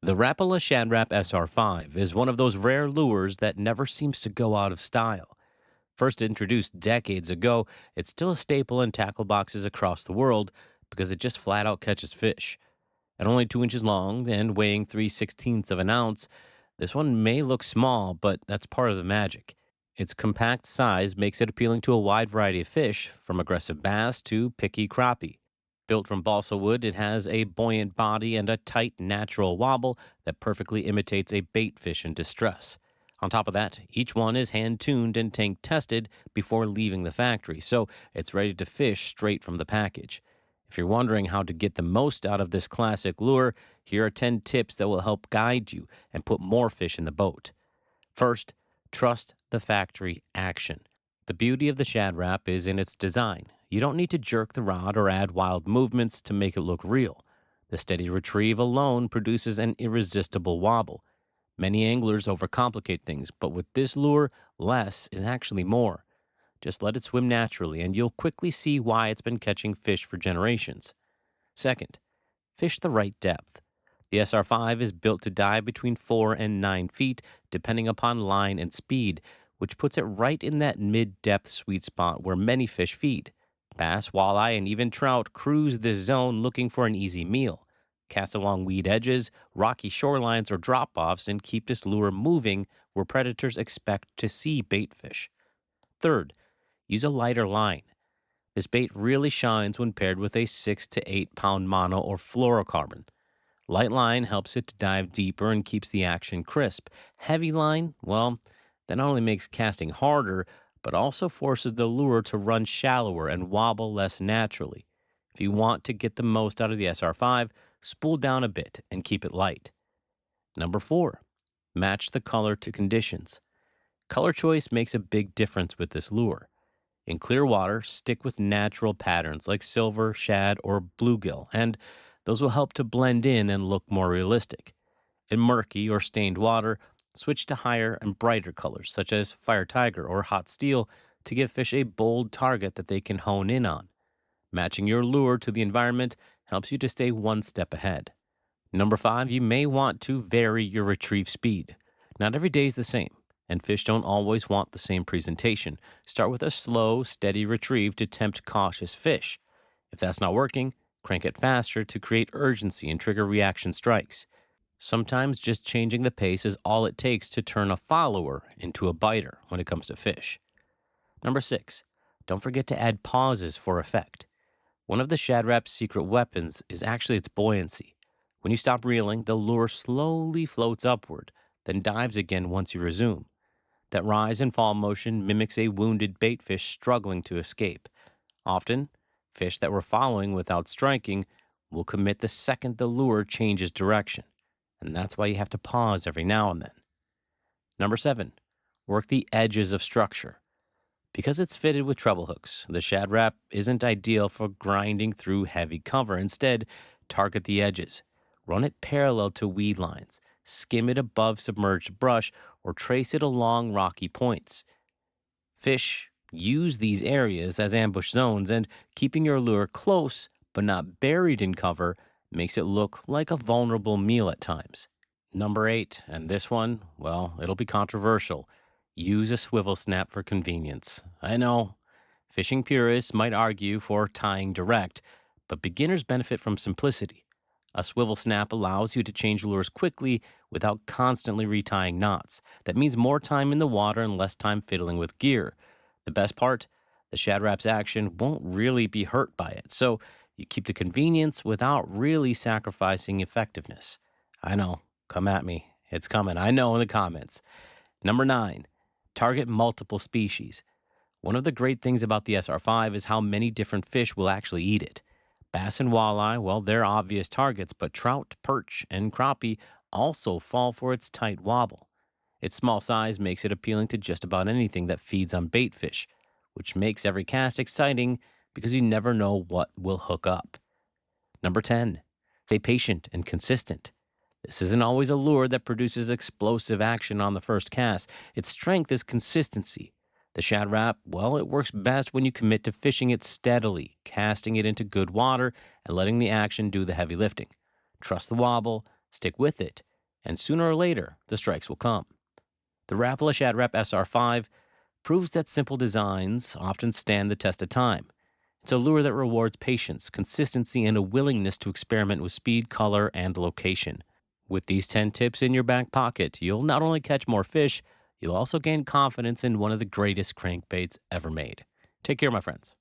The Rapala Shad Rap SR-5 is one of those rare lures that never seems to go out of style. First introduced decades ago, it's still a staple in tackle boxes across the world because it just flat out catches fish. At only 2 inches long and weighing 3/16 of an ounce, this one may look small, but that's part of the magic. Its compact size makes it appealing to a wide variety of fish, from aggressive bass to picky crappie. Built from balsa wood, it has a buoyant body and a tight, natural wobble that perfectly imitates a bait fish in distress. On top of that, each one is hand tuned and tank tested before leaving the factory, so it's ready to fish straight from the package. If you're wondering how to get the most out of this classic lure, here are 10 tips that will help guide you and put more fish in the boat. First, trust the factory action. The beauty of the Shad Rap is in its design. You don't need to jerk the rod or add wild movements to make it look real. The steady retrieve alone produces an irresistible wobble. Many anglers overcomplicate things, but with this lure, less is actually more. Just let it swim naturally, and you'll quickly see why it's been catching fish for generations. Second, fish the right depth. The SR5 is built to dive between 4 and 9 feet, depending upon line and speed, which puts it right in that mid depth sweet spot where many fish feed. Bass, walleye, and even trout cruise this zone looking for an easy meal. Cast along weed edges, rocky shorelines, or drop offs, and keep this lure moving where predators expect to see bait fish. Third, use a lighter line. This bait really shines when paired with a 6 to 8 pound mono or fluorocarbon. Light line helps it to dive deeper and keeps the action crisp. Heavy line, well, that not only makes casting harder, but also forces the lure to run shallower and wobble less naturally. If you want to get the most out of the SR5, spool down a bit and keep it light. Number 4, match the color to conditions. Color choice makes a big difference with this lure. In clear water, stick with natural patterns like silver, shad, or bluegill, and those will help to blend in and look more realistic. In murky or stained water, switch to higher and brighter colors such as fire tiger or hot steel to give fish a bold target that they can hone in on. Matching your lure to the environment helps you to stay one step ahead. Number 5, you may want to vary your retrieve speed. Not every day is the same, and fish don't always want the same presentation. Start with a slow, steady retrieve to tempt cautious fish. If that's not working, crank it faster to create urgency and trigger reaction strikes. Sometimes just changing the pace is all it takes to turn a follower into a biter when it comes to fish. Number 6, don't forget to add pauses for effect. One of the Shad Rap's secret weapons is actually its buoyancy. When you stop reeling, the lure slowly floats upward, then dives again once you resume. That rise and fall motion mimics a wounded baitfish struggling to escape. Often, fish that were following without striking will commit the second the lure changes direction, and that's why you have to pause every now and then. Number 7, work the edges of structure. Because it's fitted with treble hooks, the Shad Rap isn't ideal for grinding through heavy cover. Instead, target the edges. Run it parallel to weed lines, skim it above submerged brush, or trace it along rocky points. Fish use these areas as ambush zones, and keeping your lure close but not buried in cover makes it look like a vulnerable meal at times. Number 8, and this one, well, it'll be controversial. Use a swivel snap for convenience. I know, fishing purists might argue for tying direct, but beginners benefit from simplicity. A swivel snap allows you to change lures quickly without constantly retying knots. That means more time in the water and less time fiddling with gear. The best part? The Shad Rap's action won't really be hurt by it, so you keep the convenience without really sacrificing effectiveness. I know, come at me. It's coming, I know, in the comments. Number 9, target multiple species. One of the great things about the SR5 is how many different fish will actually eat it. Bass and walleye, well, they're obvious targets, but trout, perch, and crappie also fall for its tight wobble. Its small size makes it appealing to just about anything that feeds on bait fish, which makes every cast exciting because you never know what will hook up. Number 10, stay patient and consistent. This isn't always a lure that produces explosive action on the first cast. Its strength is consistency. The Shad Rap, well, it works best when you commit to fishing it steadily, casting it into good water, and letting the action do the heavy lifting. Trust the wobble, stick with it, and sooner or later, the strikes will come. The Rapala Shad Rap SR-5 proves that simple designs often stand the test of time. It's a lure that rewards patience, consistency, and a willingness to experiment with speed, color, and location. With these 10 tips in your back pocket, you'll not only catch more fish, you'll also gain confidence in one of the greatest crankbaits ever made. Take care, my friends.